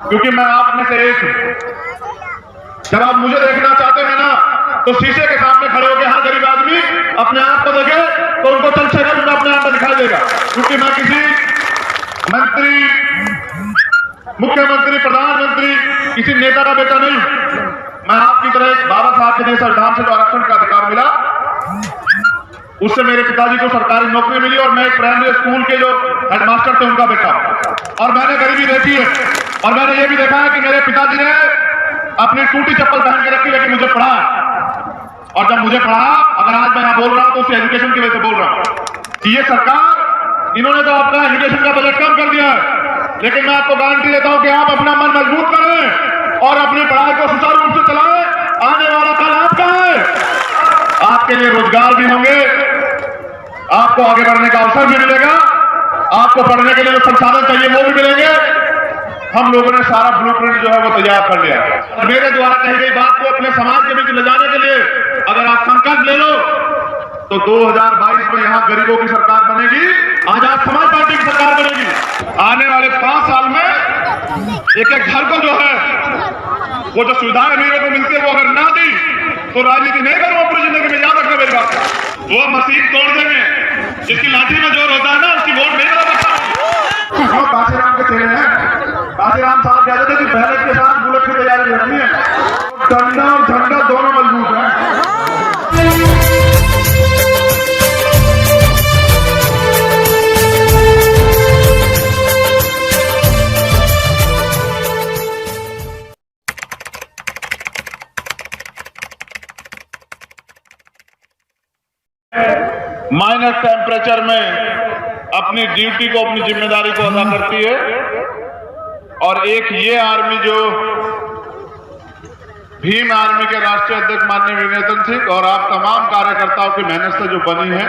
क्योंकि मैं आप में से एक हूं। जब आप मुझे देखना चाहते हैं ना, तो शीशे के सामने खड़े होकर हर गरीब आदमी अपने आप को देखे तो उनको चल सेकंड में अपने आप को दिखाई देगा। क्योंकि मैं किसी मंत्री, मुख्यमंत्री, प्रधानमंत्री, किसी नेता का बेटा नहीं। मैं आपकी तरह एक बाबा साहब के देश संविधान से जो आरक्षण का अधिकार मिला, उससे मेरे पिताजी को सरकारी नौकरी मिली और मैं एक प्राइमरी स्कूल के जो हेडमास्टर थे उनका बेटा। और मैंने गरीबी देखी है और मैंने ये भी देखा है कि मेरे पिताजी ने अपनी टूटी चप्पल पहन के रखी, लेकिन मुझे पढ़ा। और जब मुझे पढ़ा, अगर आज मैं यहां बोल रहा हूं तो उस एजुकेशन की वजह से बोल रहा हूं कि ये सरकार, इन्होंने तो आपका एजुकेशन का बजट कम कर दिया है, लेकिन मैं आपको गारंटी देता हूं कि आप अपना मन मजबूत करें और अपनी पढ़ाई को सुचारू रूप से चलाएं। आने वाला कल आपका है, आपके लिए रोजगार भी होंगे, आपको आगे बढ़ने का अवसर भी मिलेगा, आपको पढ़ने के लिए जो संसाधन चाहिए वो भी मिलेंगे। हम लोगों ने सारा ब्लूप्रिंट जो है वो तैयार कर लिया। और मेरे द्वारा कही गई बात को अपने समाज के बीच ले जाने के लिए अगर आप संकल्प ले लो तो 2022 में यहां गरीबों की सरकार बनेगी, आजाद समाज पार्टी की सरकार बनेगी। आने वाले 5 साल में एक एक घर को जो है वो जो सुविधाएं मेरे को मिलती है वो अगर ना दी तो राजनीति नहीं करूं अपनी जिंदगी में। याद रखना मेरी बात, वो मशीन तोड़ देंगे, जिसकी लाठी में जोर होता है ना उसकी वोट नहीं करा सकता। बाजीराम के चेहरे हैं, बाजीराम साहब कहते थे कि बैलेट के साथ बुलेट की तैयारी रखनी है। डंडा और झंडा दोनों मजबूत है। माइनस टेम्परेचर में अपनी ड्यूटी को, अपनी जिम्मेदारी को अदा करती है। और एक ये आर्मी जो भीम आर्मी के राष्ट्रीय अध्यक्ष माननीय विवेकानंद सिंह और आप तमाम कार्यकर्ताओं की मेहनत से जो बनी है,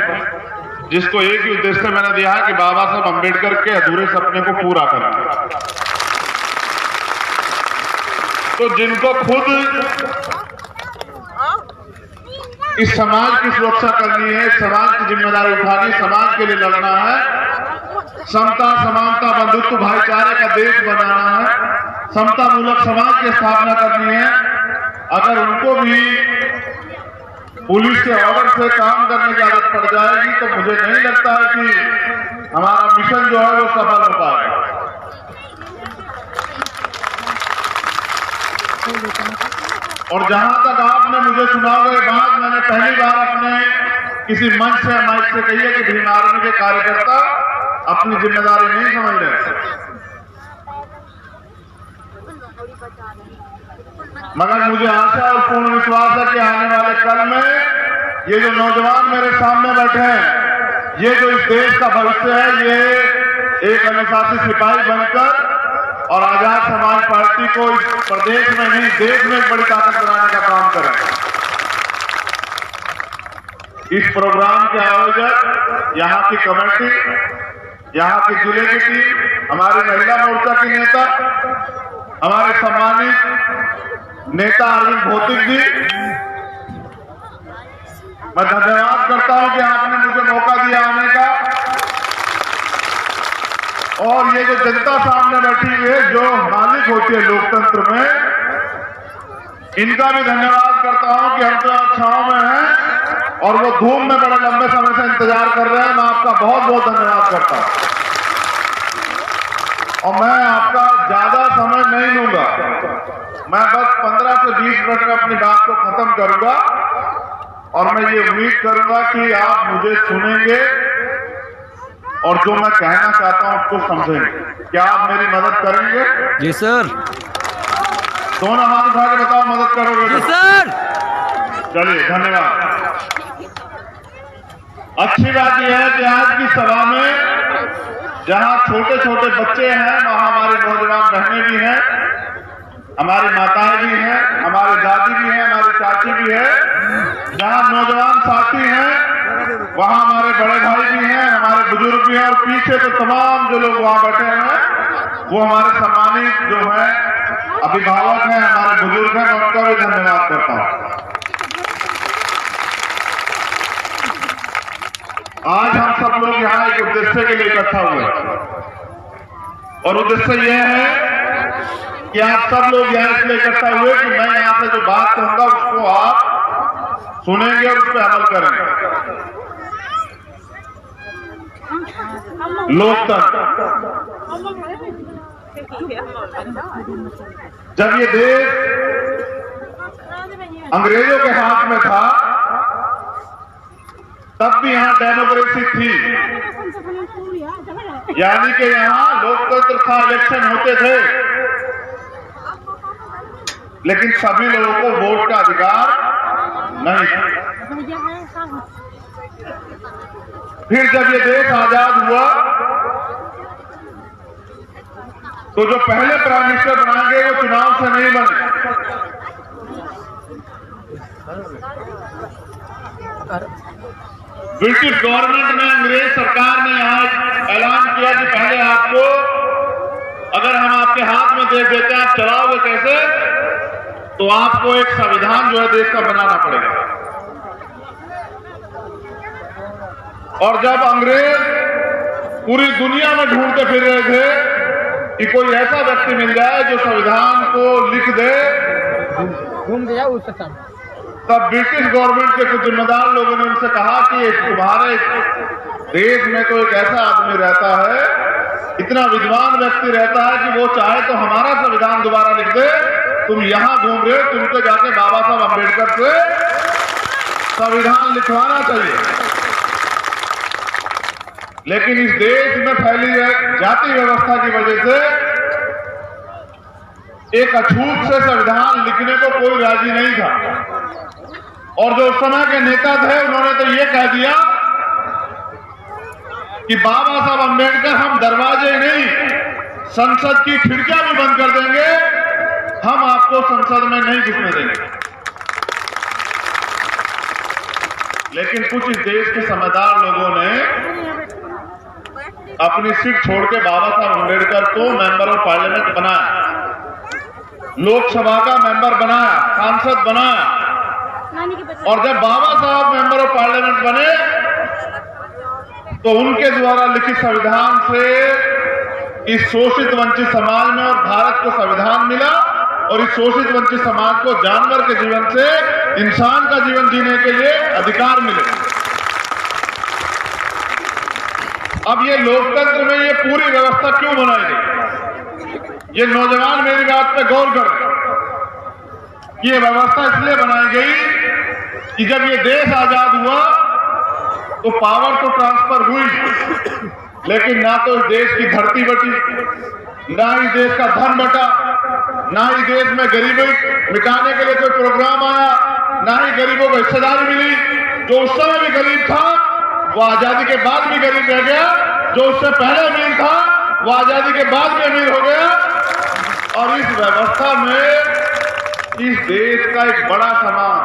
जिसको एक ही उद्देश्य मैंने दिया है कि बाबा साहब अम्बेडकर के अधूरे सपने को पूरा करना। तो जिनको खुद इस समाज की सुरक्षा करनी है, समाज की जिम्मेदारी उठानी, समाज के लिए लड़ना है, समता, समानता, बंधुत्व, भाईचारे का देश बनाना है, समता मूलक समाज की स्थापना करनी है, अगर उनको भी पुलिस के ऑर्डर से काम करने की आदत पड़ जाएगी तो मुझे नहीं लगता है कि हमारा मिशन जो है वो सफल हो पाएगा। और जहां तक आपने मुझे सुनाओगे बात, मैंने पहली बार अपने किसी मंच से माइक से कही है कि भीम आर्मी के कार्यकर्ता अपनी जिम्मेदारी नहीं समझ रहे, मगर मुझे आशा और पूर्ण विश्वास है कि आने वाले कल में ये जो नौजवान मेरे सामने बैठे हैं, ये जो इस देश का भविष्य है, ये एक अनुशासित सिपाही बनकर और आजाद समाज पार्टी को इस प्रदेश में नहीं देश में एक बड़ी ताकत बनाने का काम करें। इस प्रोग्राम के आयोजक, यहाँ की कमेटी, यहाँ की जिले की टीम, हमारी महिला मोर्चा की नेता, हमारे सम्मानित नेता अरविंद भौतिक जी, मैं धन्यवाद करता हूं कि आपने मुझे मौका दिया आने का। और ये जो जनता सामने बैठी हुई है, जो मालिक होती है लोकतंत्र में, इनका भी धन्यवाद करता हूं कि हम तो छांव में हैं और वो धूम में बड़े लंबे समय से इंतजार कर रहे हैं। मैं आपका बहुत बहुत धन्यवाद करता हूं और मैं आपका ज्यादा समय नहीं लूंगा। मैं बस 15 से 20 मिनट में अपनी बात को खत्म करूंगा और मैं ये उम्मीद करूंगा कि आप मुझे सुनेंगे और जो मैं कहना चाहता हूं उसको समझेंगे। क्या आप मेरी मदद करेंगे? जी सर। दोनों हाथ उठा के बताओ मदद करोगे? जी सर। चलिए, धन्यवाद। अच्छी बात यह है कि आज की सभा में जहां छोटे छोटे बच्चे हैं, वहां हमारी नौजवान बहनें भी हैं, हमारी माताएं भी हैं, हमारी दादी भी हैं, हमारी चाची भी है। जहां नौजवान साथी हैं वहां हमारे बड़े भाई भी हैं, हमारे बुजुर्ग भी हैं और पीछे तो तमाम जो लोग वहां बैठे हैं वो हमारे सम्मानित जो है अभिभावक हैं, हमारे बुजुर्ग हैं। मैं उनका भी धन्यवाद करता हूं। आज हम सब लोग यहाँ एक उद्देश्य के लिए इकट्ठा हुए और उद्देश्य यह है कि आप सब लोग यहाँ इसलिए इकट्ठा हुए कि मैं यहाँ से जो बात कहूंगा उसको आप सुनेंगे और उस पर अमल करेंगे। लोकतंत्र, जब ये देश अंग्रेजों के हाथ में था तब भी यहाँ डेमोक्रेसी थी, यानी कि यहाँ लोकतंत्र था, इलेक्शन होते थे, लेकिन सभी लोगों को वोट का अधिकार नहीं था। फिर जब ये देश आजाद हुआ तो जो पहले प्राइम मिनिस्टर बनाए गए वो चुनाव से नहीं बने। ब्रिटिश गवर्नमेंट ने, अंग्रेज सरकार ने यहाँ ऐलान किया कि पहले आपको, अगर हम आपके हाथ में दे देते हैं, आप चलाओगे कैसे, तो आपको एक संविधान जो है देश का बनाना पड़ेगा। और जब अंग्रेज पूरी दुनिया में ढूंढते फिर रहे थे कि कोई ऐसा व्यक्ति मिल जाए जो संविधान को लिख दे, घूम गया उस तब ब्रिटिश गवर्नमेंट के कुछ जिम्मेदार लोगों ने उनसे कहा कि तुम्हारे देश में तो एक ऐसा आदमी रहता है, इतना विद्वान व्यक्ति रहता है कि वो चाहे तो हमारा संविधान दोबारा लिख दे, तुम यहां घूम रहे हो, तुमको जाके बाबा साहब अम्बेडकर से संविधान लिखवाना चाहिए। लेकिन इस देश में फैली जाति व्यवस्था की वजह से एक अछूत से संविधान लिखने को कोई राजी नहीं था। और जो उस समय के नेता थे उन्होंने तो ये कह दिया कि बाबा साहब अम्बेडकर, हम दरवाजे नहीं, संसद की खिड़कियां भी बंद कर देंगे, हम आपको संसद में नहीं घुसने देंगे। लेकिन कुछ इस देश के समझदार लोगों ने अपनी सीट छोड़ के बाबा साहब अम्बेडकर को मेंबर ऑफ पार्लियामेंट बनाया, लोकसभा का मेंबर बनाया, सांसद बनाया। और जब बाबा साहब मेंबर ऑफ पार्लियामेंट बने तो उनके द्वारा लिखित संविधान से इस शोषित वंचित समाज में और भारत को संविधान मिला, और इस शोषित वंचित समाज को जानवर के जीवन से इंसान का जीवन जीने के लिए अधिकार मिले। अब ये लोकतंत्र में ये पूरी व्यवस्था क्यों बनाई गई? ये नौजवान मेरी बात पे गौर करें। ये व्यवस्था इसलिए बनाई गई कि जब ये देश आजाद हुआ तो पावर तो ट्रांसफर हुई, लेकिन ना तो इस देश की धरती बटी, ना ही देश का धन बटा, ना ही देश में गरीबी मिटाने के लिए कोई प्रोग्राम आया, ना ही गरीबों को हिस्सेदारी मिली। जो उस समय भी गरीब था वो आजादी के बाद भी गरीब रह गया, जो उससे पहले अमीर था वो आजादी के बाद भी अमीर हो गया। और इस व्यवस्था में इस देश का एक बड़ा समाज,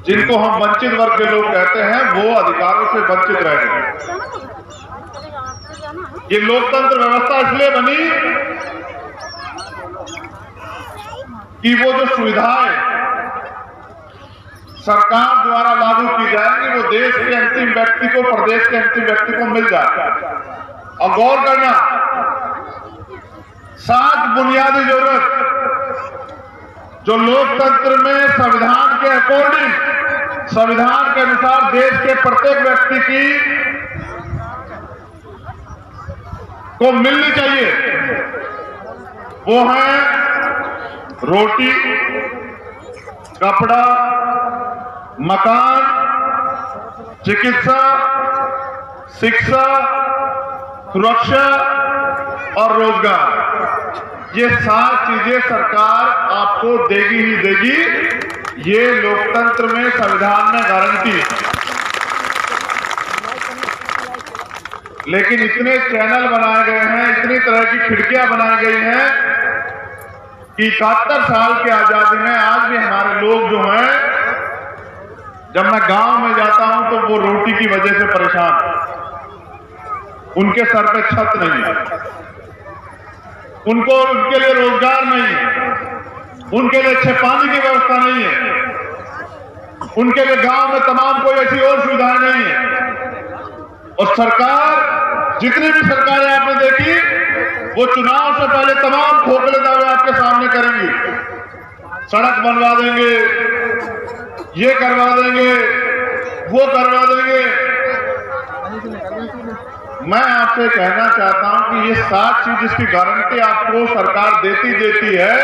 जिनको हम वंचित वर्ग के लोग कहते हैं, वो अधिकारों से वंचित रह गए। ये लोकतंत्र व्यवस्था इसलिए बनी कि वो जो सुविधाएं सरकार द्वारा लागू की जाएंगी वो देश के अंतिम व्यक्ति को, प्रदेश के अंतिम व्यक्ति को मिल जाए। और गौर करना, 7 बुनियादी जरूरत जो लोकतंत्र में संविधान के अकॉर्डिंग, संविधान के अनुसार देश के प्रत्येक व्यक्ति की को मिलनी चाहिए, वो है रोटी, कपड़ा, मकान, चिकित्सा, शिक्षा, सुरक्षा और रोजगार। ये 7 चीजें सरकार आपको देगी ही देगी। ये लोकतंत्र में संविधान में गारंटी है। लेकिन इतने चैनल बनाए गए हैं, इतनी तरह की खिड़कियां बनाई गई हैं कि 71 साल की आजादी में आज भी हमारे लोग जो हैं, जब मैं गांव में जाता हूं तो वो रोटी की वजह से परेशान हैं। उनके सर पे छत नहीं है, उनको, उनके लिए रोजगार नहीं है, उनके लिए अच्छे पानी की व्यवस्था नहीं है, उनके लिए गांव में तमाम कोई ऐसी और सुविधाएं नहीं है। और सरकार, जितनी भी सरकारें आपने देखी, वो चुनाव से पहले तमाम खोखले दावे आपके सामने करेंगी। सड़क बनवा देंगे, ये करवा देंगे, वो करवा देंगे। मैं आपसे कहना चाहता हूं कि ये 7 चीज जिसकी गारंटी आपको सरकार देती है,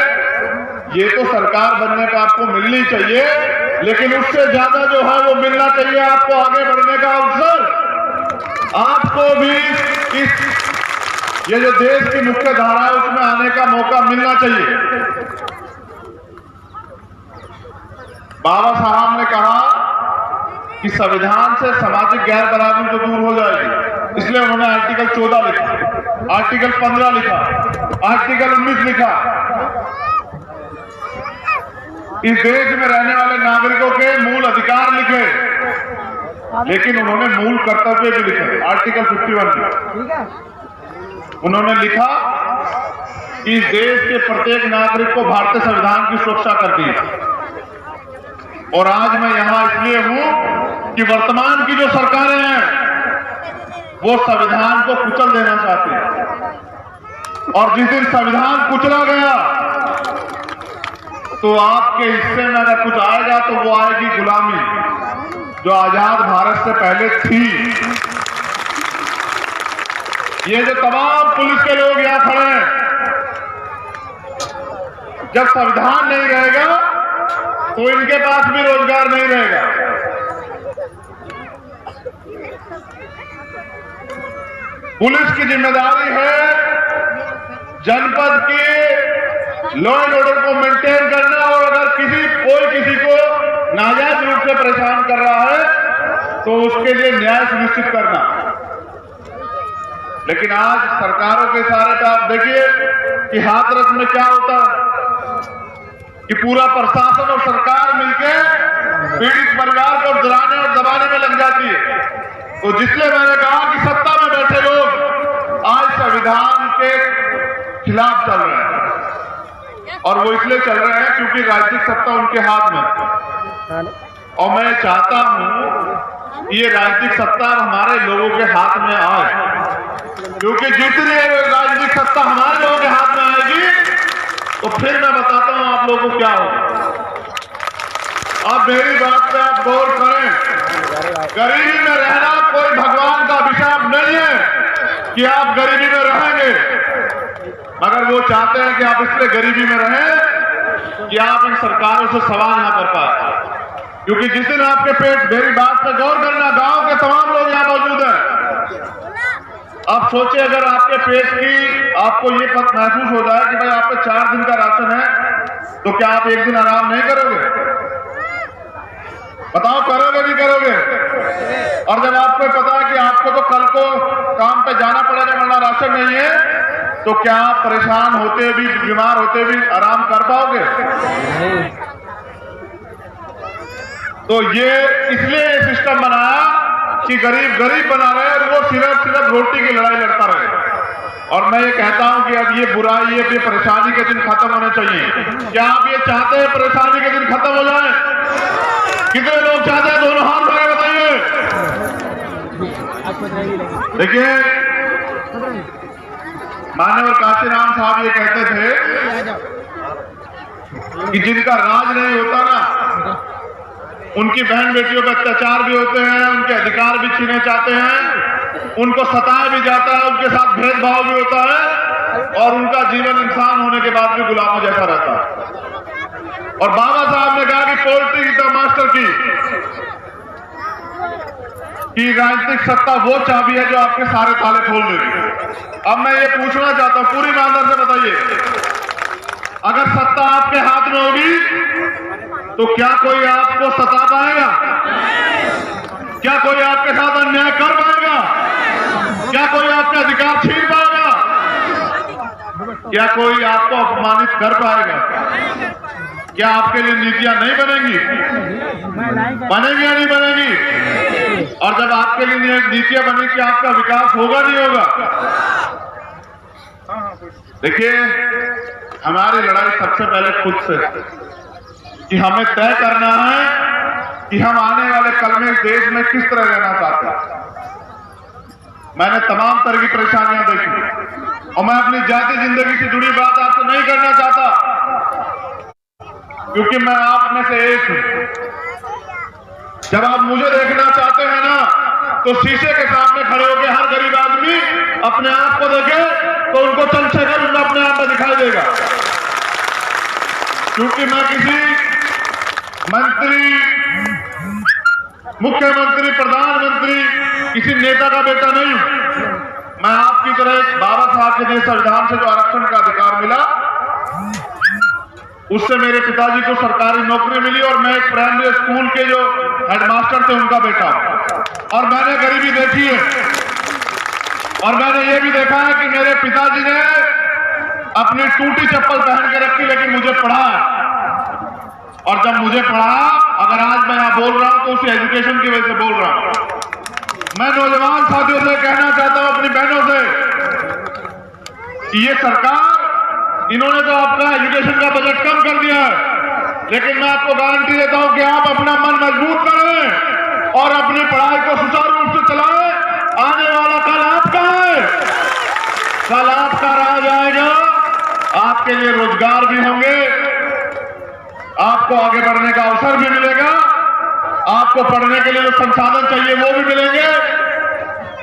ये तो सरकार बनने का आपको मिलनी चाहिए, लेकिन उससे ज्यादा जो है वो मिलना चाहिए आपको आगे बढ़ने का अवसर। आपको भी ये जो देश की मुख्य धारा है उसमें आने का मौका मिलना चाहिए। बाबा साहब ने कहा कि संविधान से सामाजिक गैर बराबरी तो दूर हो जाएगी, इसलिए उन्होंने आर्टिकल 14 लिखा, आर्टिकल 15 लिखा, आर्टिकल 19 लिखा। इस देश में रहने वाले नागरिकों के मूल अधिकार लिखे, लेकिन उन्होंने मूल कर्तव्य भी लिखे। आर्टिकल 51 में उन्होंने लिखा कि इस देश के प्रत्येक नागरिक को भारतीय संविधान की सुरक्षा करती है। और आज मैं यहां इसलिए हूं कि वर्तमान की जो सरकारें हैं वो संविधान को कुचल देना चाहती हैं, और जिस दिन संविधान कुचला गया तो आपके हिस्से में अगर कुछ आएगा तो वो आएगी गुलामी, जो आजाद भारत से पहले थी। ये जो तमाम पुलिस के लोग यहां खड़े हैं, जब संविधान नहीं रहेगा तो इनके पास भी रोजगार नहीं रहेगा। पुलिस की जिम्मेदारी है जनपद के लॉ एंड ऑर्डर को मेंटेन करना, और अगर कोई किसी को नाजायज रूप से परेशान कर रहा है तो उसके लिए न्याय सुनिश्चित करना। लेकिन आज सरकारों के इशारे पे आप देखिए कि हाथरस में क्या होता है कि पूरा प्रशासन और सरकार मिलकर पीड़ित परिवार को डराने और दबाने में लग जाती है। तो जिसलिए मैंने कहा कि सत्ता में बैठे लोग आज संविधान के खिलाफ चल रहे हैं, और वो इसलिए चल रहे हैं क्योंकि राजनीतिक सत्ता उनके हाथ में। और मैं चाहता हूं कि ये राजनीतिक सत्ता हमारे लोगों के हाथ में आए, क्योंकि जितनी राजनीतिक सत्ता हमारे लोगों के हाथ में आएगी तो फिर मैं बताता हूं आप लोगों को क्या होगा। अब मेरी बात पे आप गौर करें, गरीबी में रहना कोई भगवान का अभिशाप नहीं है कि आप गरीबी में रहेंगे, मगर वो चाहते हैं कि आप इसलिए गरीबी में रहें कि आप इन सरकारों से सवाल ना कर पाए। क्योंकि जिस दिन आपके पेट, मेरी बात पे गौर करना, गांव के तमाम लोग यहां मौजूद हैं। अब सोचिए अगर आपके पेट की आपको ये पता महसूस हो जाए कि भाई आप पे 4 दिन का राशन है, तो क्या आप एक दिन आराम नहीं करोगे? बताओ, करोगे नहीं करोगे? और जब आपको पता है कि आपको तो कल को काम पे जाना पड़ेगा वरना राशन नहीं है, तो क्या आप परेशान होते भी, बीमार होते भी आराम कर पाओगे? तो ये इसलिए सिस्टम बनाया कि गरीब गरीब बना रहे और वो सिर्फ रोटी की लड़ाई लड़ता रहे। और मैं ये कहता हूं कि अब ये बुराई, ये परेशानी के दिन खत्म होने चाहिए। क्या आप ये चाहते हैं परेशानी के दिन खत्म हो जाए? कितने लोग चाहते हैं? दोनों हाथ उठा के बताइए। देखिए, माननीय काशीराम साहब ये कहते थे कि जिनका राज नहीं होता ना, उनकी बहन बेटियों पर अत्याचार भी होते हैं, उनके अधिकार भी छीने जाते हैं, उनको सताया भी जाता है, उनके साथ भेदभाव भी होता है, और उनका जीवन इंसान होने के बाद भी गुलामों जैसा रहता है। और बाबा साहब ने कहा कि पोल्ट्री की मास्टर की राजनीतिक सत्ता वो चाबी है जो आपके सारे ताले खोल देगी। अब मैं ये पूछना चाहता हूं, पूरी ईमानदारी से बताइए, अगर सत्ता आपके हाथ में होगी तो क्या कोई आपको सता पाएगा? क्या कोई आपके साथ अन्याय कर पाएगा? क्या कोई आपके अधिकार छीन पाएगा? क्या कोई आपको अपमानित कर पाएगा? क्या आपके लिए नीतियां नहीं बनेंगी? बनेगी या नहीं बनेगी? और जब आपके लिए नीतियां बनेगी, आपका विकास होगा नहीं होगा? देखिए, हमारी लड़ाई सबसे पहले खुद से, कि हमें तय करना है कि हम आने वाले कल में इस देश में किस तरह रहना चाहते हैं। मैंने तमाम तरह की परेशानियां देखी और मैं अपनी जाति जिंदगी से जुड़ी बात आपसे नहीं करना चाहता, क्योंकि मैं आप में से एक हूं। जब आप मुझे देखना चाहते हैं ना, तो शीशे के सामने खड़े होकर हर गरीब आदमी अपने आप को देखे तो उनको चंद्रशेखर उनका अपने आप में दिखाई देगा। क्योंकि मैं किसी मंत्री, मुख्यमंत्री, प्रधानमंत्री, किसी नेता का बेटा नहीं हूं। मैं आपकी तरह एक बाबा साहब के दिए संविधान से जो आरक्षण का अधिकार मिला, उससे मेरे पिताजी को सरकारी नौकरी मिली और मैं एक प्राइमरी स्कूल के जो हेडमास्टर थे उनका बेटा हूं। और मैंने गरीबी देखी है और मैंने ये भी देखा है कि मेरे पिताजी ने अपनी टूटी चप्पल पहन के रखी, लेकिन मुझे पढ़ा। और जब मुझे पढ़ा, अगर आज मैं यहां बोल रहा हूं तो उसी एजुकेशन की वजह से बोल रहा हूं। मैं नौजवान साथियों से कहना चाहता हूं, अपनी बहनों से, कि ये सरकार, इन्होंने तो आपका एजुकेशन का बजट कम कर दिया है, लेकिन मैं आपको गारंटी देता हूं कि आप अपना मन मजबूत करें और अपनी पढ़ाई को सुचारू रूप से चलाएं। आने वाला कल आपका है, कल आपका राज आएगा, आपके लिए रोजगार भी होंगे, आपको आगे बढ़ने का अवसर भी मिलेगा, आपको पढ़ने के लिए जो संसाधन चाहिए वो भी मिलेंगे।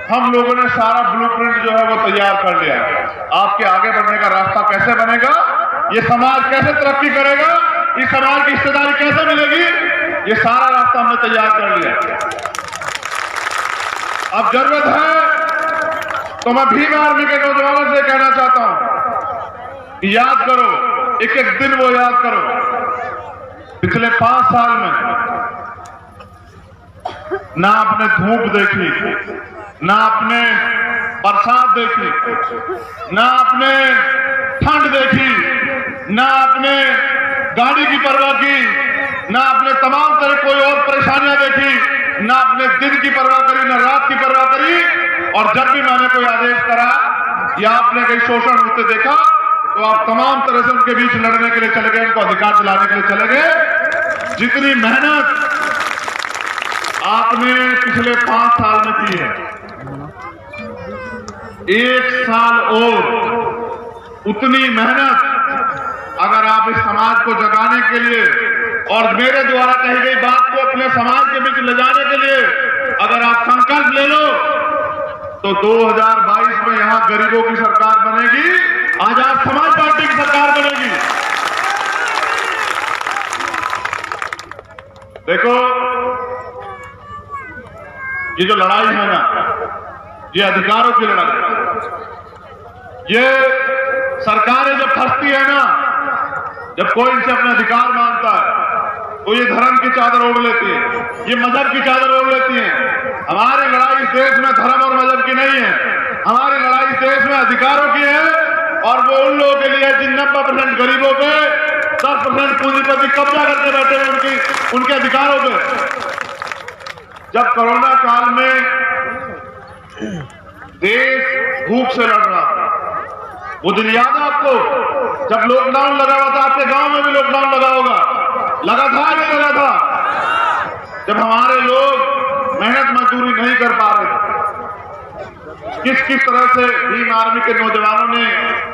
हम लोगों ने सारा ब्लूप्रिंट जो है वो तैयार कर लिया है। आपके आगे बढ़ने का रास्ता कैसे बनेगा, ये समाज कैसे तरक्की करेगा, इस समाज की हिस्सेदारी कैसे मिलेगी, ये सारा रास्ता हमने तैयार कर लिया। अब जरूरत है तो मैं भीम आर्मी के नौजवानों से कहना चाहता हूं कि याद करो, एक एक दिन वो याद करो। पिछले 5 साल में ना आपने धूप देखी, ना आपने बरसात देखी, ना आपने ठंड देखी, ना आपने गाड़ी की परवाह की, ना आपने तमाम तरह कोई और परेशानियां देखी, ना आपने दिन की परवाह करी, ना रात की परवाह करी। और जब भी मैंने कोई आदेश करा या आपने कहीं शोषण होते देखा, तो आप तमाम तरह से उनके बीच लड़ने के लिए चले गए, उनको अधिकार दिलाने के लिए चले गए। जितनी मेहनत आपने पिछले 5 साल में की है, 1 साल और उतनी मेहनत अगर आप इस समाज को जगाने के लिए और मेरे द्वारा कही गई बात को अपने समाज के बीच ले जाने के लिए अगर आप संकल्प ले लो, तो 2022 में यहां गरीबों की सरकार बनेगी, आजाद समाज पार्टी की सरकार बनेगी। देखो, ये जो लड़ाई है ना, ये अधिकारों की लड़ाई, ये सरकारें जब फंसती है ना, जब कोई इनसे अपना अधिकार मांगता है, तो ये धर्म की चादर ओढ़ लेती है, ये मजहब की चादर ओढ़ लेती है। हमारी लड़ाई इस देश में धर्म और मजहब की नहीं है, हमारी लड़ाई इस देश में अधिकारों की है। और वो उन लोगों के लिए जिन 90% गरीबों पे 10% पूंजीपति कब्जा करके बैठे हैं उनके अधिकारों पे। जब कोरोना काल में देश भूख से लड़ रहा था, वो दिन याद है आपको, जब लॉकडाउन लगा हुआ था, आपके गांव में भी लॉकडाउन लगा होगा, लगा था नहीं लगा था, जब हमारे लोग मेहनत मजदूरी नहीं कर पा रहे थे, किस किस तरह से भीम आर्मी के नौजवानों ने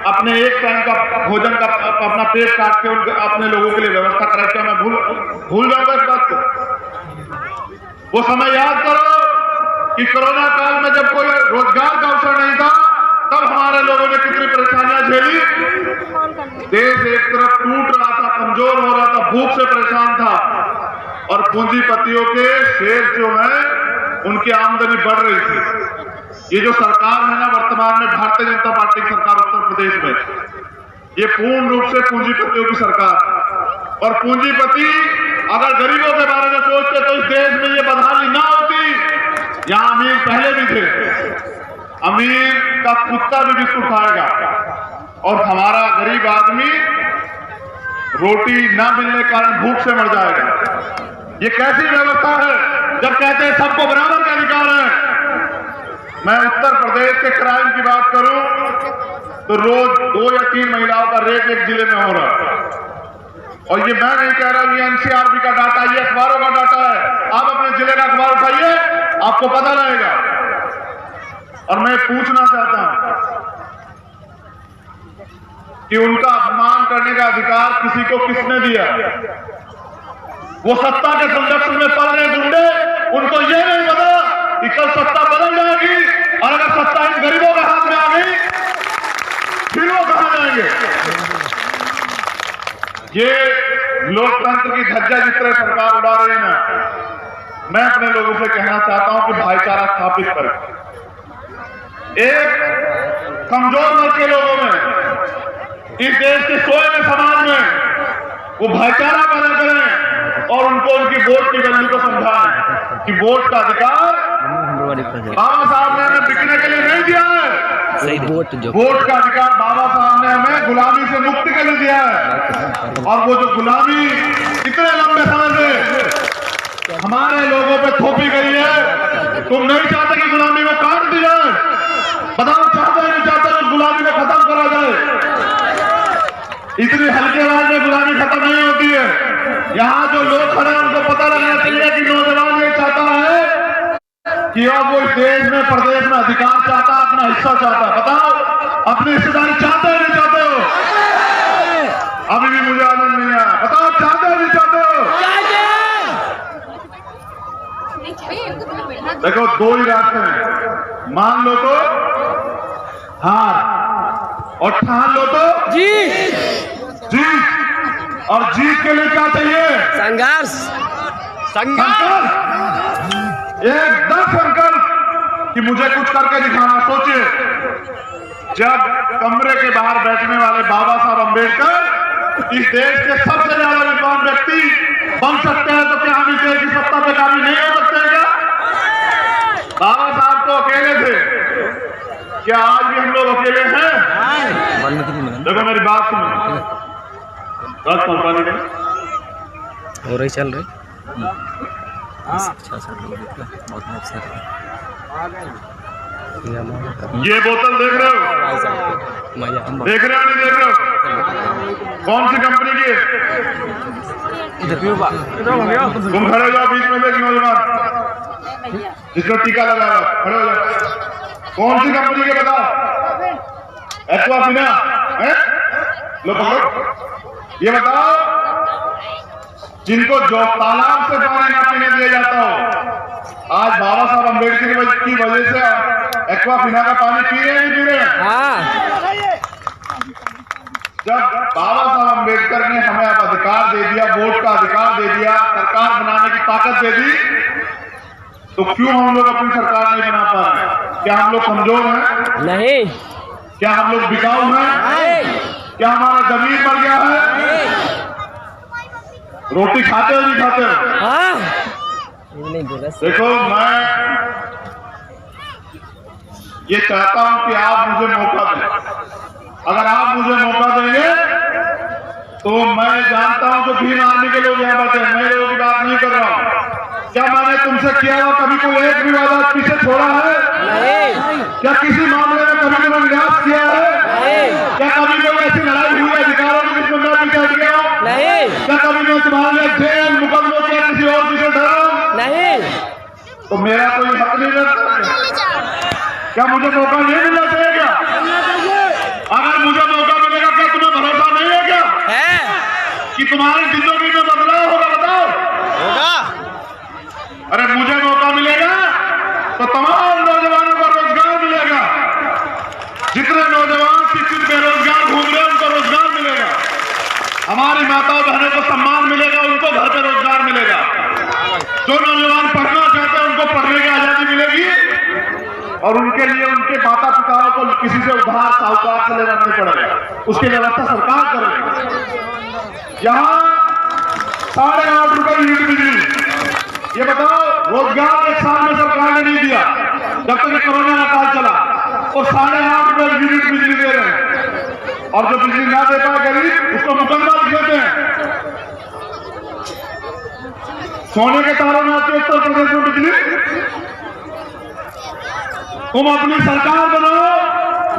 अपने एक टाइम का भोजन का अपना पेट काट के अपने लोगों के लिए व्यवस्था कराई। क्या मैं भूल जाऊंगा इस बात को? वो समय याद करो कि कोरोना काल में जब कोई रोजगार का अवसर नहीं था, तब हमारे लोगों ने कितनी परेशानियां झेली। देश एक तरफ टूट रहा था, कमजोर हो रहा था, भूख से परेशान था, और पूंजीपतियों के शेयर जो है उनकी आमदनी बढ़ रही थी। ये जो सरकार है ना वर्तमान में भारतीय जनता पार्टी की सरकार उत्तर प्रदेश में, ये पूर्ण रूप से पूंजीपतियों की सरकार। और पूंजीपति अगर गरीबों के बारे में सोचते तो इस देश में ये बदहाली ना होती। यहाँ अमीर पहले भी थे, अमीर का कुत्ता भी बिस्कुट खाएगा और हमारा गरीब आदमी रोटी ना मिलने के कारण भूख से मर जाएगा। ये कैसी व्यवस्था है जब कहते हैं सबको बराबर का अधिकार है। मैं उत्तर प्रदेश के क्राइम की बात करूं तो रोज 2 या 3 महिलाओं का रेप एक जिले में हो रहा है। और ये मैं नहीं कह रहा, ये एनसीआरबी का डाटा, ये अखबारों का डाटा है। आप अपने जिले का अखबार उठाइए, आपको पता रहेगा। और मैं पूछना चाहता हूं कि उनका अपमान करने का अधिकार किसी को किसने दिया? वो सत्ता के संरक्षण में पड़ रहे गुंडे, उनको ये नहीं पता कि कल सत्ता बदल जाएगी और अगर सत्ता इन गरीबों के हाथ में आ गई फिर वो कहां जाएंगे? ये लोकतंत्र की धज्जा जिस तरह सरकार उड़ा रही है ना, मैं अपने लोगों से कहना चाहता हूं कि भाईचारा स्थापित करें। एक कमजोर वर्ग के लोगों में, इस देश के सोए में समाज में वो भाईचारा पैदा करें और उनको उनकी वोट की वैल्यू को समझाएं कि वोट का अधिकार बाबा साहब ने हमें बिकने के लिए नहीं दिया है। वोट का अधिकार बाबा साहब ने हमें गुलामी से मुक्ति के लिए दिया है। और वो जो गुलामी इतने लंबे समय से हमारे लोगों पे थोपी गई है, तुम नहीं चाहते कि गुलामी को काट दी जाए? बताओ, चाहते हैं नहीं चाहते कि गुलामी को खत्म करा जाए? इतनी हल्के आवाज में गुलामी खत्म नहीं होती है। यहाँ जो लोग खड़े हैं उनको पता लगना चाहिए कि नौजवान ये चाहता है कि अब वो इस देश में, प्रदेश में अधिकार चाहता है, अपना हिस्सा चाहता है। बताओ, अपनी हिस्सेदारी चाहते हो नहीं चाहते हो? अभी भी मुझे आनंद नहीं आया। बताओ, चाहते हो नहीं चाहते हो? देखो, दो ही रास्ते हैं, मान लो तो हार और ठान लो तो जीत। और जीत के लिए क्या चाहिए? संघर्ष। एकदम संकल्प कि मुझे कुछ करके दिखाना। सोचिए, जब कमरे के बाहर बैठने वाले बाबा साहब अंबेडकर इस देश के सबसे ज्यादा विद्वान व्यक्ति बन सकते हैं, तो क्या हम इस देश की सत्ता पे काबिज नहीं हो सकते हैं? क्या बाबा साहब तो अकेले थे, क्या आज भी हम लोग अकेले हैं? देखो, मेरी बात सुनो, पानी में हो रही चल रही ये बोतल देख रहे हो? देख रहे हो नहीं देख रहे हो? कौन सी कंपनी की है? तुम खड़े हो जाओ बीच में, देख नौजवान जिसको टीका लगा रहा, खड़े हो जाओ। कौन सी कंपनी के बताओ? एक्वाफिना है? लो पकड़ो, ये बताओ, जिनको जो तालाब से पानी ना पीने दिया जाता हो, आज बाबा साहब अम्बेडकर की वजह से एक्वाफिना का पानी पी रहे हैं नहीं पी रहे हैं? जब बाबा साहब अम्बेडकर ने हमें अब अधिकार दे दिया, वोट का अधिकार दे दिया, सरकार बनाने की ताकत दे दी, तो क्यों हम लोग अपनी सरकार नहीं बना पा रहे? क्या हम लोग कमजोर हैं? नहीं। क्या हम लोग बिकाऊ हैं? क्या हमारा जमीन मर गया है? रोटी खाते हो नहीं खाते हो? देखो, मैं ये चाहता हूं कि आप मुझे मौका दें। अगर आप मुझे मौका देंगे तो मैं जानता हूं जो भीम आर्मी के लोग यहाँ बैठे हैं, मैं लोगों की बात नहीं कर रहा हूं। क्या मैंने तुमसे किया हुआ कभी कोई एक भी वादा पीछे छोड़ा है? नहीं। क्या किसी मामले में कभी मैंने निराश किया है? नहीं। क्या कभी कोई ऐसी लड़ाई हुई है अधिकारों की जिसमें मैं पीछे हट गया? नहीं। क्या कभी मैं तुम्हारे जेल मुकदमों के किसी और पीछे डरा? नहीं। तो मेरा कोई हक नहीं रहता? क्या मुझे मौका नहीं मिलना चाहिए? क्या अगर मुझे मौका मिलेगा, क्या तुम्हें भरोसा नहीं है क्या कि तुम्हारी जिंदगी में बदलाव होगा? बताओ, होगा। अरे मुझे मौका मिलेगा तो तमाम नौजवानों को रोजगार मिलेगा। जितने नौजवान शिक्षित बेरोजगार घूम रहे हैं उनको रोजगार मिलेगा। हमारी माताओं बहनों को सम्मान मिलेगा, उनको घर पे रोजगार मिलेगा। जो नौजवान पढ़ना चाहते हैं उनको पढ़ने की आजादी मिलेगी और उनके लिए उनके माता पिताओं को किसी से उधार साहूकार से लेना नहीं पड़ेगा। उसकी व्यवस्था सरकार करेगी। यहाँ 8.5 रुपए यूनिट बिजली, ये बताओ, रोजगार एक साल में सरकार ने नहीं दिया जब तक कोरोना का काल चला, और 8.5 रुपए यूनिट बिजली दे रहे हैं। और जो बिजली ना दे पाए गरीब, उसको मुकदमा लिख देते हैं। सोने के तारों में आती है उत्तर प्रदेश में बिजली। तुम अपनी सरकार बनाओ,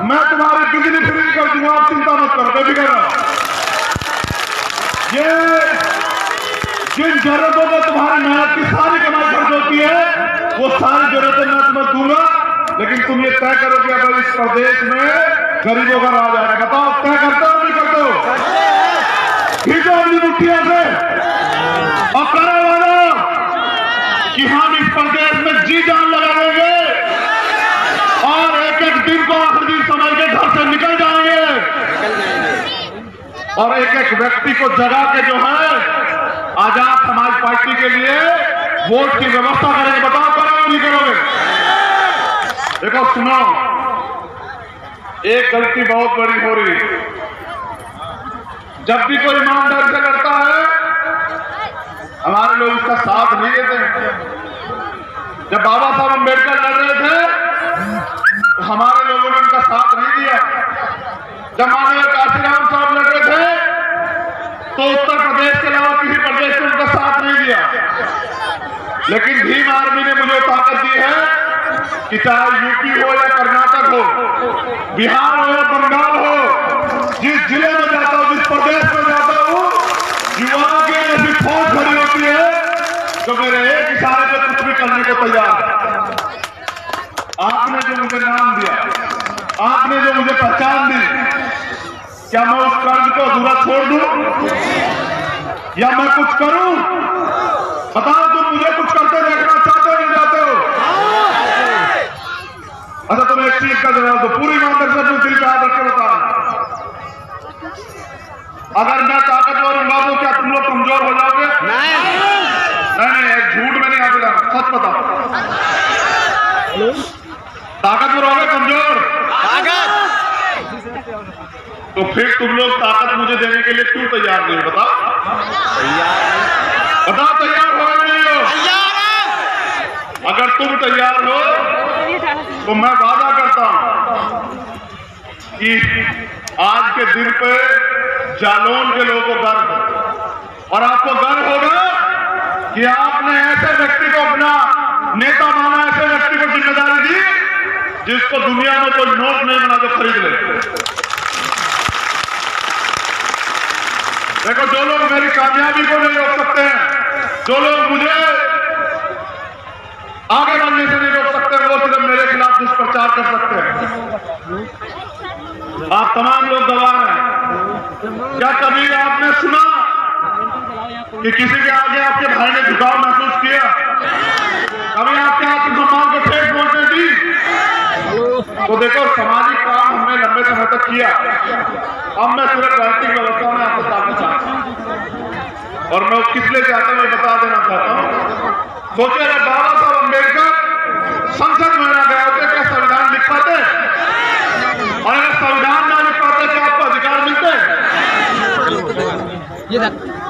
मैं तुम्हारी बिजली फ्री कर दूंगा, आप चिंता मत करो, बेफिक्र रहो। ये जिन जरूरतों में तुम्हारी मेहनत की सारी कमाई खर्च होती है, वो सारी जरूरतें मैं तुम्हें दूंगा। लेकिन तुम ये तय करो कि अब इस प्रदेश में गरीबों का राज आएगा। बताओ तय करते हो नहीं करते हो? खींचो अपनी मुट्ठियों से और करो वादा कि हम इस प्रदेश में जी जान लगा देंगे और एक एक दिन को आखिरी दिन समझ के घर से निकल जाएंगे और एक एक व्यक्ति को जगा के जो है आजाद समाज पार्टी के लिए वोट की व्यवस्था करेंगे। बताओ करोगे नहीं करोगे? देखो सुनो, एक गलती बहुत बड़ी हो रही है। जब भी कोई ईमानदारी से लड़ता है हमारे लोग उसका साथ नहीं देते। जब बाबा साहब अम्बेडकर लड़ रहे थे तो हमारे लोगों ने उनका साथ नहीं दिया। जब माननीय काशीराम साहब लड़ रहे थे तो उत्तर प्रदेश के अलावा किसी प्रदेश में उनका साथ नहीं दिया। लेकिन भीम आर्मी ने मुझे ताकत दी है कि चाहे यूपी हो या कर्नाटक हो, बिहार हो या बंगाल हो, जिस जिले में जाता हूं, जिस प्रदेश में जाता हूं, युवाओं की ऐसी फौज खड़ी होती है जो मेरे एक इशारे पे कुछ भी करने को तैयार है। आपने जो मुझे नाम दिया, आपने जो मुझे पहचान दी, क्या मैं उस कर्ज को अधूरा छोड़ दूं या मैं कुछ करूं? बताओ, तुम मुझे कुछ करते देखना चाहते हो नहीं चाहते हो? अच्छा तुम एक चीज का जवाब दो, पूरी ईमानदारी से अपने दिल पे हाथ रख के बताओ। अगर मैं ताकतवर हूं बाबू, क्या तुम लोग कमजोर हो जाओगे? नहीं, एक झूठ में नहीं आते जाना, सच बताओ। ताकतवर हो गए कमजोर? तो फिर तुम लोग ताकत मुझे देने के लिए क्यों तैयार नहीं हो? बताओ बताओ, तैयार हो या नहीं हो? अगर तुम तैयार हो तो मैं वादा करता हूं कि आज के दिन पे जालौन के लोगों को गर्व है और आपको गर्व होगा कि आपने ऐसे व्यक्ति को अपना नेता माना, ऐसे व्यक्ति को जिम्मेदारी दी जिसको दुनिया में कोई नोट नहीं बना जो खरीद ले। देखो, जो लोग मेरी कामयाबी को नहीं रोक सकते हैं, जो लोग मुझे आगे बढ़ने से नहीं रोक सकते, वो सिर्फ मेरे खिलाफ दुष्प्रचार कर सकते हैं। आप तमाम लोग गवाह हैं। क्या कभी आपने सुना कि किसी के आगे आपके भाई ने झुकाव महसूस किया? कभी आपके आत्मसम्मान को ठेस पहुंचने दी? तो देखो, सामाजिक काम हमने लंबे समय तक किया। अब मैं सिर्फ राजनीतिक व्यवस्था में आपको सामने चाहता हूं और मैं किस लिए चाहता हूं ये बता देना चाहता हूं। सोचे अगर बाबा साहब अम्बेडकर संसद में ना गए होते क्या संविधान लिख पाते? और अगर संविधान ना लिख पाते क्या आपको अधिकार मिलते?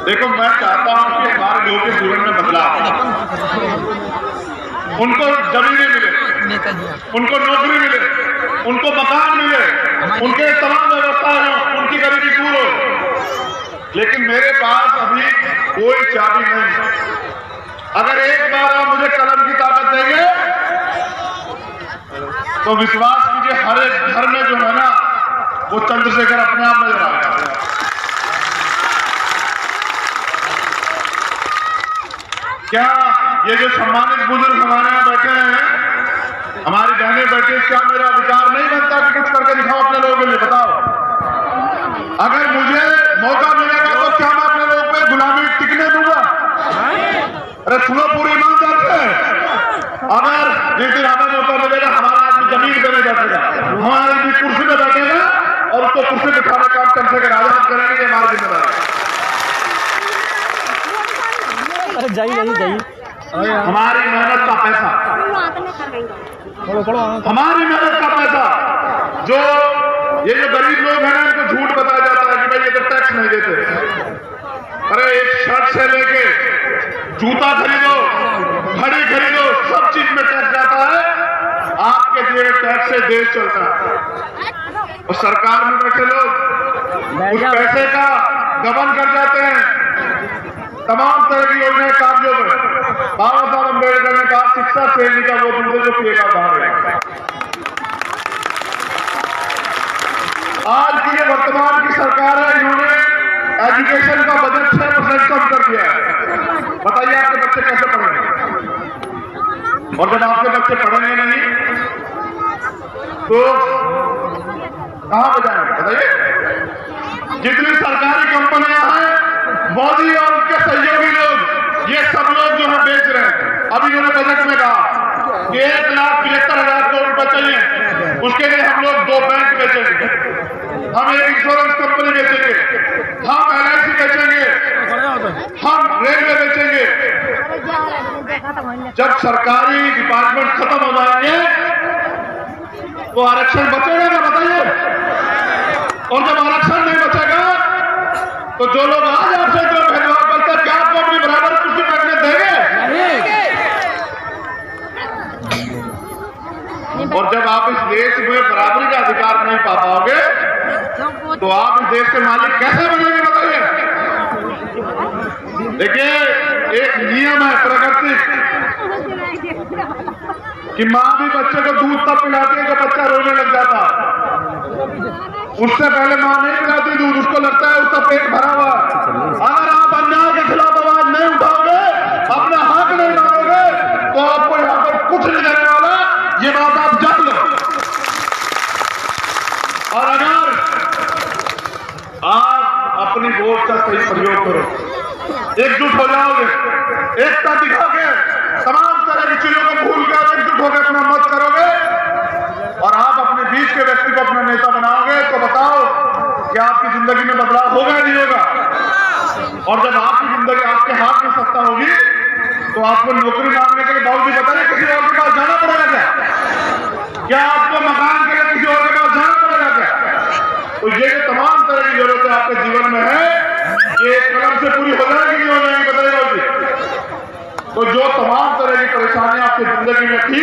देखो, मैं चाहता हूं कि हमारे लोगों के जीवन में बदलाव, उनको जमीनें मिले, उनको नौकरी मिले, उनको मकान मिले, उनके तमाम व्यवस्थाएं हो, उनकी गरीबी दूर हो। लेकिन मेरे पास अभी कोई चाबी नहीं है। अगर एक बार आप मुझे कलम की ताकत देंगे तो विश्वास कीजिए हर एक घर में जो है ना वो चंद्रशेखर अपने आप नजर आएगा। क्या ये जो सम्मानित बुजुर्ग हमारे यहाँ बैठे हैं, हमारी बहनें बैठी, क्या मेरा विचार नहीं बनता कि कुछ करके दिखाओ अपने लोगों के लिए? बताओ, अगर मुझे मौका मिलेगा तो क्या मैं अपने लोगों पे गुलामी टिकने दूंगा? अरे सुनो पूरी ईमानदार से, अगर जिस दिन हमें मौका मिलेगा हमारा आदमी जमीन पे नहीं बैठेगा, हमारा आदमी कुर्सी पे बैठेगा और उसको कुर्सी पे खाने का चंद्रशेखर आजाद करेंगे, ये हमारी जिम्मेदारी है। हमारी मेहनत का पैसा, हमारी मेहनत का पैसा, जो ये जो गरीब लोग हैं ना इनको झूठ बताया जाता है कि भाई ये तो टैक्स नहीं देते। अरे एक शर्ट से लेके जूता खरीदो, घड़ी खरीदो, सब चीज में टैक्स जाता है। आपके दिए टैक्स से देश चलता है और सरकार में बैठे लोग उस पैसे का गबन कर जाते हैं। तमाम तरह की योजनाएं कागजों में। बाबा साहब अम्बेडकर ने कहा शिक्षा श्रेणी का वो दूसरे जो पिएगा बाहर है। आज की जो वर्तमान की सरकार है, इन्होंने एजुकेशन का बजट 6% कम कर दिया है। बताइए आपके बच्चे कैसे पढ़ेंगे? और जब आपके बच्चे पढ़ेंगे नहीं तो कहां पे जाएंगे बताइए? जितनी सरकारी कंपनियां हैं, मोदी और उनके सहयोगी लोग, ये सब लोग जो है बेच रहे हैं। अभी उन्होंने बजट में कहा कि 1,73,000 करोड़ रुपए चाहिए, उसके लिए हम लोग 2 बैंक बेचेंगे, हम एक इंश्योरेंस कंपनी बेचेंगे, हम LIC बेचेंगे, हम रेलवे बेचेंगे। जब सरकारी डिपार्टमेंट खत्म हो जाएंगे तो आरक्षण बचेगा ना बताइए? और जब आरक्षण नहीं बचेगा तो जो लोग आज आपसे जो भेदभाव करते हैं, क्या आपको अपनी बराबर कुर्सी बैठने देंगे? और जब आप इस देश में बराबरी का अधिकार नहीं पा पाओगे तो आप इस देश के मालिक कैसे बनेंगे बताइए? देखिए, एक नियम है प्राकृतिक कि माँ भी बच्चे को दूध तब पिलाती है जब बच्चा रोने लग जाता। उससे पहले माँ नहीं पिलाती दूध, उसको लगता है उसका पेट भरा हुआ। अगर आप अन्याय के खिलाफ आवाज नहीं उठाओगे, अपना हक नहीं मांगोगे, तो आपको यहाँ पर कुछ नहीं देने वाला, ये बात आप जान लो। और अगर आप अपनी वोट का सही प्रयोग करो, एकजुट हो जाओगे, एकता दिखा के तमाम तरह की चीजों को भूल कर एकजुट होकर अपना मत करोगे और आप अपने बीच के व्यक्ति को अपना नेता बनाओगे, तो बताओ कि आपकी जिंदगी में बदलाव होगा या नहीं होगा? और जब आपकी जिंदगी आपके हाथ में सत्ता होगी तो आपको नौकरी मांगने के लिए बाबूजी बताइए किसी और के पास जाना पड़ेगा क्या? क्या आपको मकान के लिए किसी और के पास जाना पड़ेगा क्या? तो ये तमाम तरह की जरूरतें आपके जीवन में है, ये कलम से पूरी हो जाएगी नहीं हो जाएगी बताइए बाबूजी? तो जो तमाम तरह की परेशानियां आपकी जिंदगी में थी,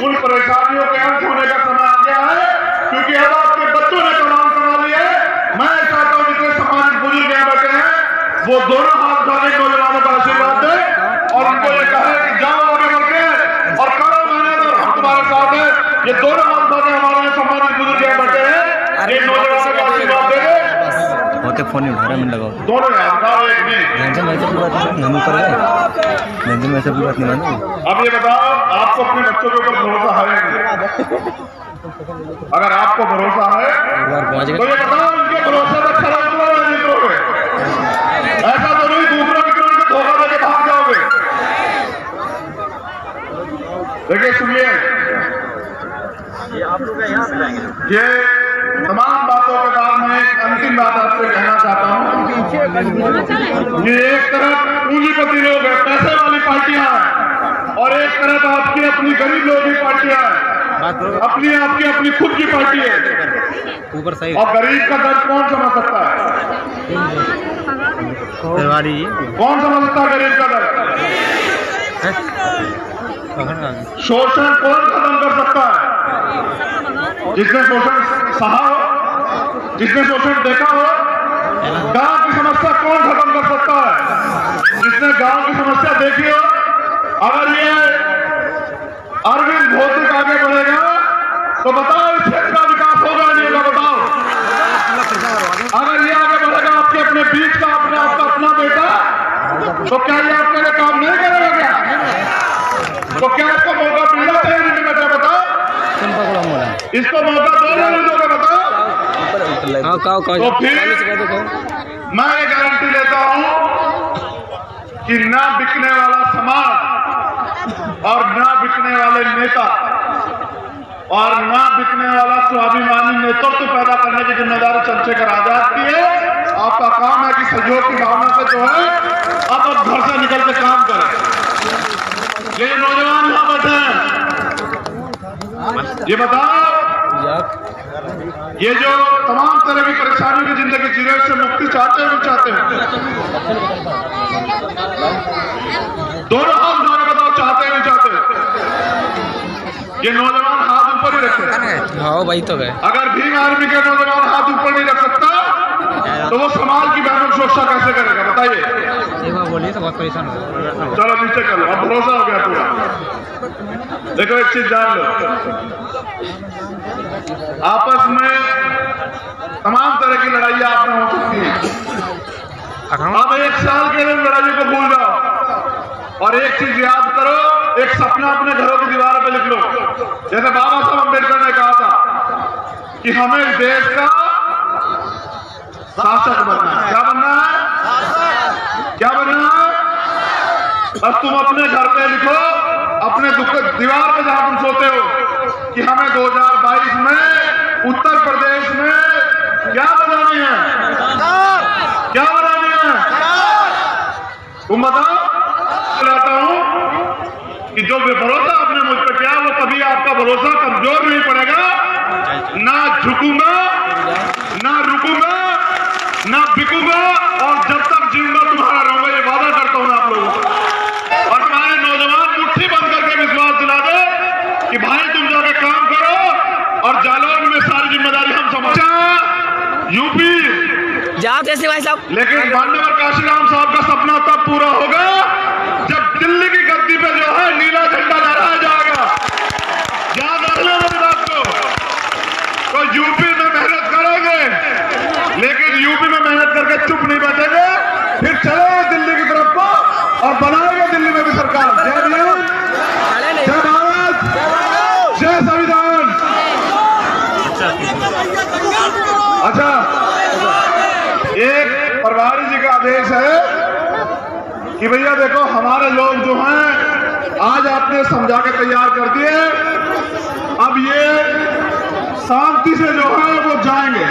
उन परेशानियों के अंत होने का समय आ गया है, क्योंकि अब आपके बच्चों ने कमान कमा लिया है। मैं चाहता हूं जितने समाजिक बुजुर्ग यहाँ बैठे हैं, वो दोनों हाथ उठाने नौजवानों का आशीर्वाद दें और उनको ये कहे कि जाओ आगे बढ़ के और करो मेहनत और हम तुम्हारे साथ हैं। ये दोनों हाथ उठाने हमारे समाजिक बुजुर्ग यहाँ बैठे हैं, ये नौजवानों का आशीर्वाद देंगे। होते फोन नहीं उठा रहा, मिल लगाओ दोनों यार एक नहीं। जंजन में ऐसे बात नहीं, हम ऊपर गए जंजन में ऐसे बात नहीं मानो। अब ये बताओ, आपको अपने बच्चों के ऊपर भरोसा है? अगर आपको भरोसा है तो ये बताओ, उनके भरोसे पर खरा उतरोगे नहीं उतरोगे? ऐसा तो नहीं दूसरों की तरफ धोखा देके भाग जाओगे। देखिए सुनिए, ये तमाम बातों के बाद मैं एक अंतिम बात आपसे कहना चाहता हूं कि एक तरफ पूंजीपति लोग हैं, पैसे वाली पार्टियां हैं, और एक तरफ आपकी अपनी गरीब लोगों की पार्टियां हैं, अपनी आपकी अपनी खुद की पार्टी है। ऊपर सही और गरीब का दर्द कौन समझ सकता है? कौन समझ सकता है गरीब का दर्द? शोषण कौन खत्म कर सकता है? जिसने शोषण सहा हो, जिसने शोषण देखा हो। गांव की समस्या कौन खत्म कर सकता है? जिसने गांव की समस्या देखी हो। अगर ये अरविंद भौतिक आगे बढ़ेगा तो बताओ इस क्षेत्र का विकास होगा नहीं होगा? बताओ। अगर ये आगे बढ़ेगा आपके अपने बीच का आपका अपना बेटा, तो क्या ये आपके लिए काम नहीं करेगा क्या? तो क्या इसको मौका मिलना चाहिए नहीं मिलना चाहिए? बताओ। इसको मौका दो नहीं दोगे? बताओ। तो फिर मैं ये गारंटी लेता हूं कि ना बिकने वाला समाज और ना बिकने वाले नेता और ना बिकने वाला स्वाभिमानी नेतृत्व पैदा करने की जिम्मेदारी चंद्रशेखर आजाद की है। आपका काम है कि सहयोग की भावना से जो है अब घर से निकल के काम करें। ये नौजवान यहाँ बैठे हैं, ये बताओ, ये जो तमाम तरह की परेशानियों की जिंदगी जी रहे से मुक्ति चाहते हैं? चाहते हैं? दोनों हाथ उठाकर बताओ, चाहते हैं नहीं चाहते? ये नौजवान हाथ ऊपर ही रखते हैं। हाँ भाई तो गए। अगर भीम आर्मी के नौजवान हाथ ऊपर नहीं रख सकता तो वो समाज की बहनों की सुरक्षा कैसे करेगा बताइए? बोलिए तो बहुत परेशान हो। चलो नीचे कर लो, अब भरोसा हो गया पूरा। देखो एक चीज जान लो, आपस में तमाम तरह की लड़ाइयां आपने हो सकती है। अब 1 साल के लिए लड़ाइयों को भूल जाओ और एक चीज याद करो एक सपना अपने घरों की दीवार पे लिख लो। जैसे बाबा साहब अम्बेडकर ने कहा था कि हमें इस देश का शासक बनना है। क्या बनना है? क्या बनना है? बस तुम अपने घर पे लिखो, अपने दीवार पे जहां तुम सोते हो कि हमें 2022 में उत्तर प्रदेश में क्या बनानी है, क्या बनानी है, तुम बताओ। कहता हूं कि जो भरोसा आपने मुझ पर किया वो कभी आपका भरोसा कमजोर नहीं पड़ेगा। ना झुकूंगा, ना रुकूंगा, ना बिकूंगा, और जब तक जीऊंगा तुम्हारा रहूंगा, ये वादा करता हूं आप लोगों को। और तुम्हारे नौजवान मुट्ठी बंद करके विश्वास दिला दे कि भाई तुम जाके काम करो और जालौन में सारी जिम्मेदारी हम समझा। यूपी जाओ जैसे भाई साहब। लेकिन मान्यवर काशीराम साहब का सपना तब पूरा होगा जब दिल्ली की गद्दी पे जो है नीला झंडा लहराया जाएगा। याद रख लो मेरी बात को। तो यूपी में मेहनत करोगे, लेकिन यूपी में मेहनत करके चुप नहीं बैठेंगे, फिर चलेंगे दिल्ली की तरफ को और बनाएंगे दिल्ली में भी सरकार। जय भीम, जय भारत, जय संविधान। अच्छा, एक प्रभारी जी का आदेश है कि भैया देखो हमारे लोग जो हैं आज आपने समझा के तैयार कर दिए, अब ये शांति से जो है वो जाएंगे।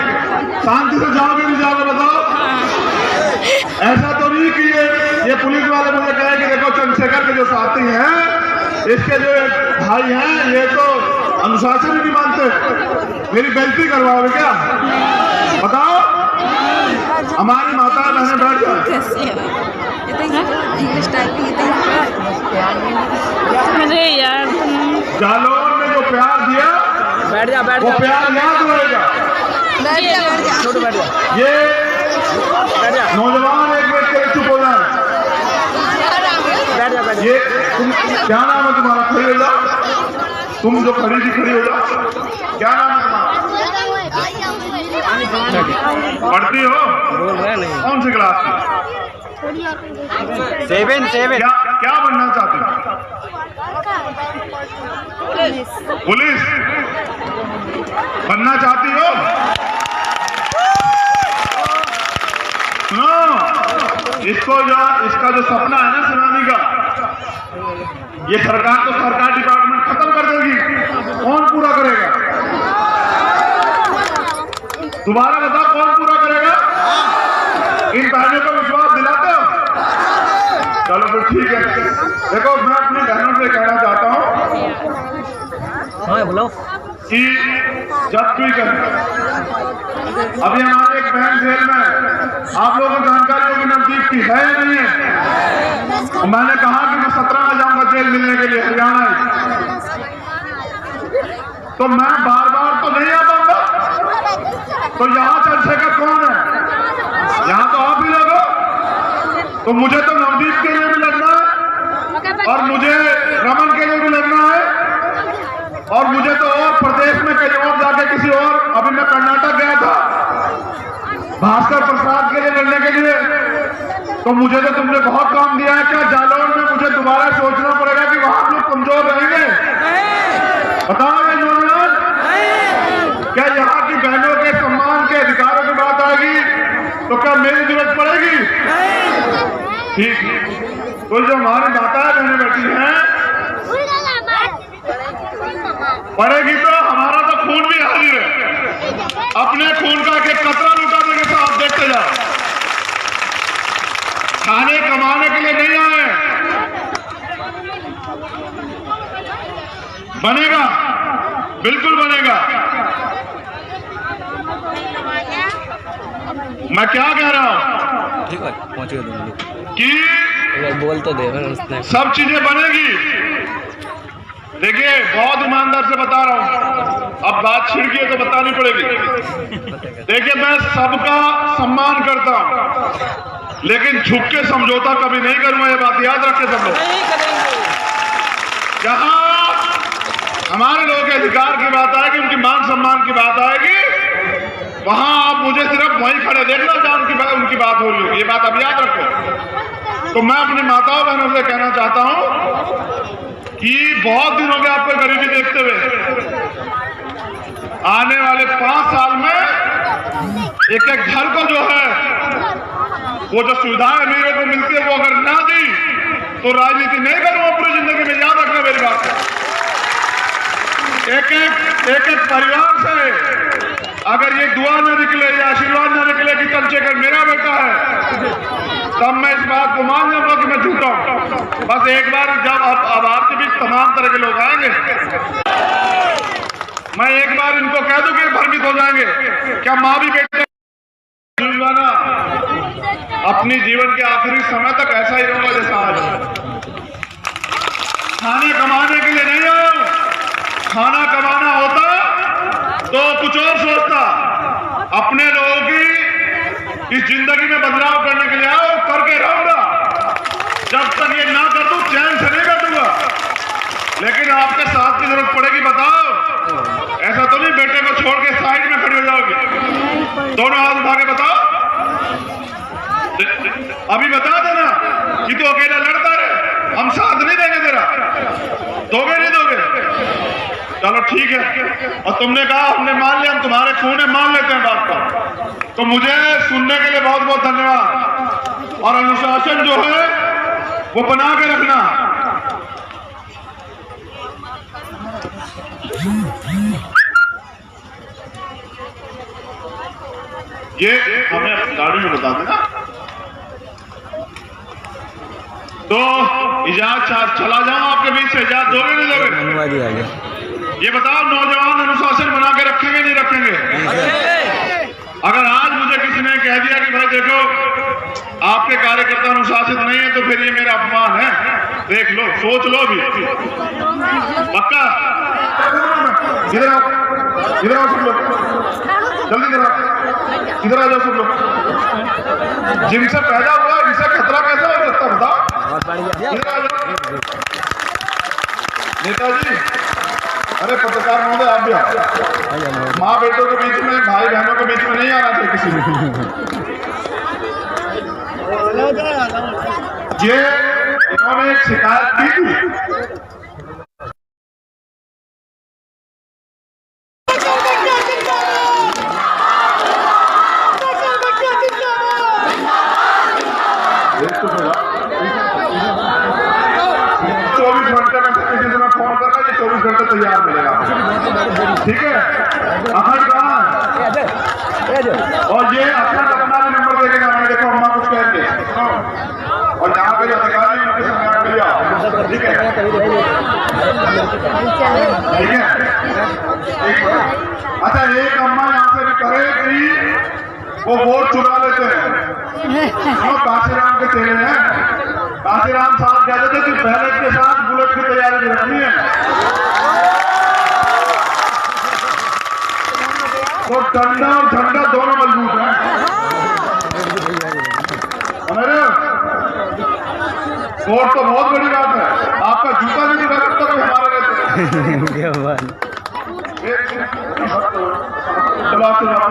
शांति से जाओगे नहीं जाओगे बताओ? ऐसा तो नहीं कि ये पुलिस वाले मुझे कहे कि देखो चंद्रशेखर के जो साथी हैं, इसके जो भाई हैं, ये तो अनुशासन ही नहीं मानते, मेरी बेइज्जती करवाओगे क्या? बताओ। हमारी माता बहनें बैठ जाए। अरे यार जालौन में जो प्यार दिया, बैठ जा बैठ वो प्यार याद रहेगा। छोटू बैठ जा। ये नौजवान एक मिनट के लिए चुप हो जाए। बैठ जा बैठ जा। ये तुम क्या नाम है तुम्हारा? खड़ी हो जाओ। तुम जो खड़ी थी खड़ी हो जाओ। क्या नाम है तुम्हारा? पढ़ती हो? बोल रहे नहीं। कौन सी क्लास की? 7 क्या बनना चाहती हो? पुलिस बनना चाहती हो? सुनो, इसका जो सपना है ना सेनानी का, ये सरकार तो सरकार डिपार्टमेंट खत्म कर देगी। कौन पूरा करेगा? दोबारा बताओ, कौन पूरा करेगा? इन बहनों को विश्वास दिलाते हो? चलो फिर ठीक है। देखो मैं अपनी बहनों से कहना चाहता हूँ बोलो कि जब भी करें, अभी हमारे एक बहन जेल में, आप लोगों को जानकारी होगी नजदीक की है या नहीं है? मैंने कहा कि मैं 17 में जाऊंगा जेल मिलने के लिए हरियाणा, तो मैं बार बार तो नहीं आ पाऊंगा। तो यहाँ चंद्रशेखर कौन है? यहाँ तो आप ही लोग हो। तो मुझे तो नवदीप के लिए भी लड़ना है, और मुझे रमन के लिए भी लड़ना है, और मुझे तो और प्रदेश में कहीं और जाके किसी और, अभी मैं कर्नाटक गया था भास्कर प्रसाद के लिए लड़ने के लिए। तो मुझे तो तुमने बहुत काम दिया है। क्या जालौन में मुझे दोबारा सोचना पड़ेगा कि वहां लोग कमजोर रहेंगे? बताओ ये नौजवान, क्या यहाँ की बहनों के सम्मान के अधिकारों की बात आएगी तो क्या मेरी जरूरत पड़ेगी? ठीक। तो जो हमारी माताएं बहनें बैठी हैं, पड़ेगी तो हमारा तो खून भी हाजिर है। अपने खून का एक कतरा लुटा देंगे तो आप देखते जाओ। खाने कमाने के लिए नहीं आए। बनेगा, बिल्कुल बनेगा। मैं क्या कह रहा हूं ठीक है, पहुंचेगा तुम लोग कि बोल तो दे सब चीजें बनेगी। देखिए बहुत ईमानदार से बता रहा हूं, अब बात छिड़ गई है तो बतानी पड़ेगी। देखिए मैं सबका सम्मान करता हूं, लेकिन झुक के समझौता कभी नहीं करूंगा। ये बात याद रखे सब लोग। जहां हमारे लोगों के अधिकार की बात आएगी, उनकी मान सम्मान की बात आएगी, वहां आप मुझे सिर्फ वहीं खड़े देखना जहां उनकी बात हो रही होगी। ये बात अब याद रखो। तो मैं अपनी माताओं बहनों से कहना चाहता हूं कि बहुत दिन हो गए आपको गरीबी देखते हुए। आने वाले 5 साल में एक एक घर को जो है वो जो सुविधाएं अमीरों को मिलती है वो अगर ना दी तो राजनीति नहीं करूंगा पूरी जिंदगी में। याद रखना मेरी बात। एक एक परिवार से अगर ये दुआ ना निकले या आशीर्वाद ना निकले कि चंद्रशेखर मेरा बेटा है, तब मैं इस बात को मान लूंगा कि मैं झूठा हूं। बस एक बार जब अब आपके बीच तमाम तरह के लोग आएंगे, मैं एक बार इनको कह दूं कि भ्रमित हो जाएंगे। क्या माँ भी बेटे ना अपनी जीवन के आखिरी समय तक ऐसा ही रहूंगा जैसा आज। खाना कमाने के लिए नहीं आया हूं। खाना कमाना होता तो कुछ और सोचता। अपने लोगों की इस जिंदगी में बदलाव करने के लिए आओ, करके रहूंगा। जब तक ये ना कर दूं चैन से नहीं कर दूंगा। लेकिन आपके साथ की जरूरत पड़ेगी, बताओ। ऐसा तो नहीं बेटे को छोड़ के साइड में खड़ी हो जाओगी। दोनों हाथ उठा के बताओ। अभी बता देना कि तू अकेला लड़ता रहे, हम साथ नहीं देंगे तेरा। दोगे नहीं दोगे? चलो ठीक है। और तुमने कहा हमने मान लिया, हम तुम्हारे खून में मान लेते हैं बात का। तो मुझे सुनने के लिए बहुत बहुत धन्यवाद। और अनुशासन जो है वो बना के रखना। ये हमें गाड़ी में बता देना। तो इजाजत चला जाऊं आपके बीच से, इजाजत दोगे नहीं दोगे? ये बताओ, नौजवान अनुशासन बना के रखेंगे नहीं रखेंगे? अगर आज मुझे किसी ने कह दिया कि भाई देखो आपके कार्यकर्ता अनुशासित नहीं है, तो फिर ये मेरा अपमान है। देख लो, सोच लो भी। पक्का? इधर आओ, इधर आओ सब लोग, जल्दी इधर आओ, इधर आ जाओ सब लोग। जिनसे पैदा हुआ इनसे खतरा कैसा हो सकता है बताओ? नेताजी, अरे पत्रकार महोदय आप भी आओ। माँ बेटों के बीच में, भाई बहनों के बीच में नहीं आना चाहिए किसी ने। ये इन्होंने एक शिकायत की थी। तैयार मिलेगा, ठीक है? अखंड कहाँ है? और ये अखंड अपना भी नंबर देगा। मैं देखो अम्मा कुछ कहेंगे और यहाँ पे जो अधिकारी उनके संज्ञान में लिया, ठीक है? ठीक है। अच्छा, एक अम्मा यहाँ से भी कहे कि वो वोट चुरा लेते हैं। वो काशीराम के चेहरे हैं। काशीराम साहब कहते थे कि बैलेट के साथ बुलेट की तैयारी रखनी है। तो डंडा और झंडा दोनों मजबूत हैं। वोट तो बहुत बड़ी बात है। आपका जूता नहीं दिखा सकता तो हमारे रहते। चलो आशीर्वाद।